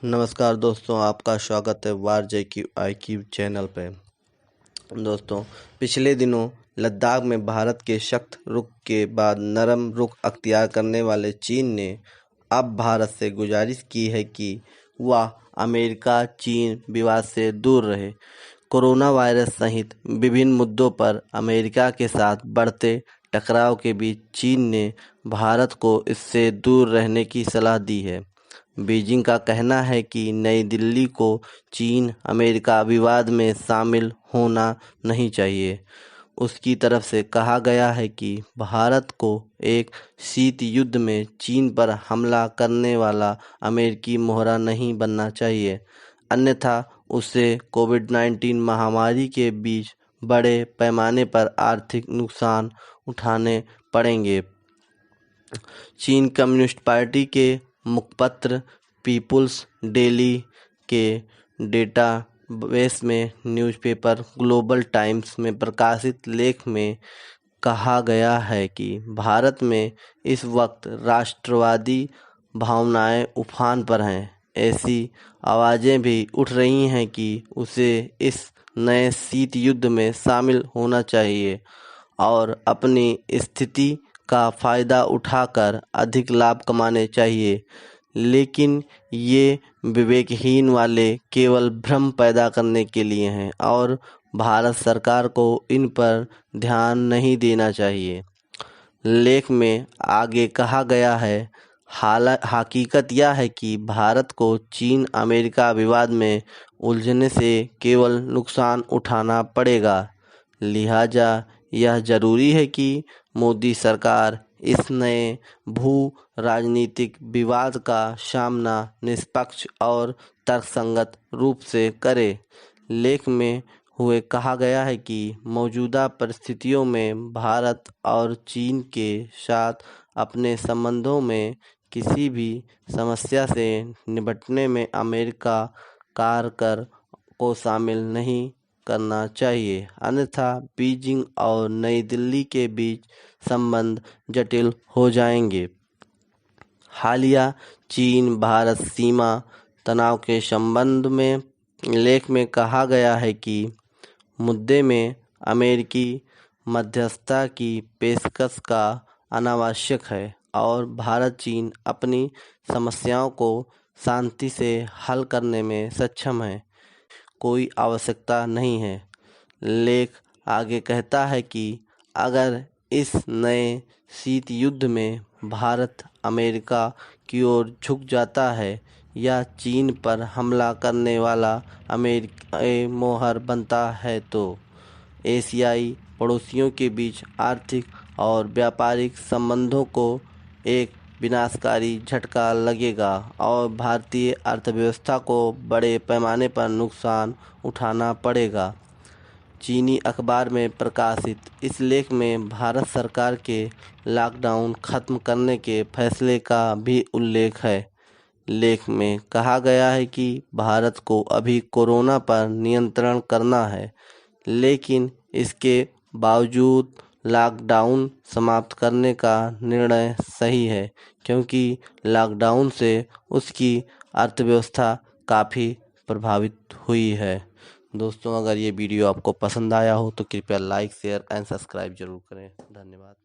नमस्कार दोस्तों, आपका स्वागत है वार जे की आई क्यू चैनल पे। दोस्तों, पिछले दिनों लद्दाख में भारत के सख्त रुख के बाद नरम रुख अख्तियार करने वाले चीन ने अब भारत से गुजारिश की है कि वह अमेरिका चीन विवाद से दूर रहे। कोरोना वायरस सहित विभिन्न मुद्दों पर अमेरिका के साथ बढ़ते टकराव के बीच चीन ने भारत को इससे दूर रहने की सलाह दी है। बीजिंग का कहना है कि नई दिल्ली को चीन अमेरिका विवाद में शामिल होना नहीं चाहिए। उसकी तरफ से कहा गया है कि भारत को एक शीत युद्ध में चीन पर हमला करने वाला अमेरिकी मोहरा नहीं बनना चाहिए, अन्यथा उसे कोविड-19 महामारी के बीच बड़े पैमाने पर आर्थिक नुकसान उठाने पड़ेंगे। चीन कम्युनिस्ट पार्टी के मुखपत्र पीपुल्स डेली के डेटाबेस में न्यूज़पेपर ग्लोबल टाइम्स में प्रकाशित लेख में कहा गया है कि भारत में इस वक्त राष्ट्रवादी भावनाएं उफान पर हैं। ऐसी आवाज़ें भी उठ रही हैं कि उसे इस नए शीत युद्ध में शामिल होना चाहिए और अपनी स्थिति का फ़ायदा उठाकर अधिक लाभ कमाने चाहिए, लेकिन ये विवेकहीन वाले केवल भ्रम पैदा करने के लिए हैं और भारत सरकार को इन पर ध्यान नहीं देना चाहिए। लेख में आगे कहा गया है, हकीकत यह है कि भारत को चीन अमेरिका विवाद में उलझने से केवल नुकसान उठाना पड़ेगा। लिहाजा यह जरूरी है कि मोदी सरकार इस नए भू राजनीतिक विवाद का सामना निष्पक्ष और तर्कसंगत रूप से करे। लेख में हुए कहा गया है कि मौजूदा परिस्थितियों में भारत और चीन के साथ अपने संबंधों में किसी भी समस्या से निपटने में अमेरिका कारगर को शामिल नहीं करना चाहिए, अन्यथा बीजिंग और नई दिल्ली के बीच संबंध जटिल हो जाएंगे। हालिया चीन भारत सीमा तनाव के संबंध में लेख में कहा गया है कि मुद्दे में अमेरिकी मध्यस्थता की पेशकश का अनावश्यक है और भारत चीन अपनी समस्याओं को शांति से हल करने में सक्षम है, कोई आवश्यकता नहीं है। लेख आगे कहता है कि अगर इस नए शीत युद्ध में भारत अमेरिका की ओर झुक जाता है या चीन पर हमला करने वाला अमेरिकी मोहर बनता है तो एशियाई पड़ोसियों के बीच आर्थिक और व्यापारिक संबंधों को एक विनाशकारी झटका लगेगा और भारतीय अर्थव्यवस्था को बड़े पैमाने पर नुकसान उठाना पड़ेगा। चीनी अखबार में प्रकाशित इस लेख में भारत सरकार के लॉकडाउन खत्म करने के फैसले का भी उल्लेख है। लेख में कहा गया है कि भारत को अभी कोरोना पर नियंत्रण करना है, लेकिन इसके बावजूद लॉकडाउन समाप्त करने का निर्णय सही है, क्योंकि लॉकडाउन से उसकी अर्थव्यवस्था काफ़ी प्रभावित हुई है। दोस्तों, अगर ये वीडियो आपको पसंद आया हो तो कृपया लाइक शेयर एंड सब्सक्राइब जरूर करें। धन्यवाद।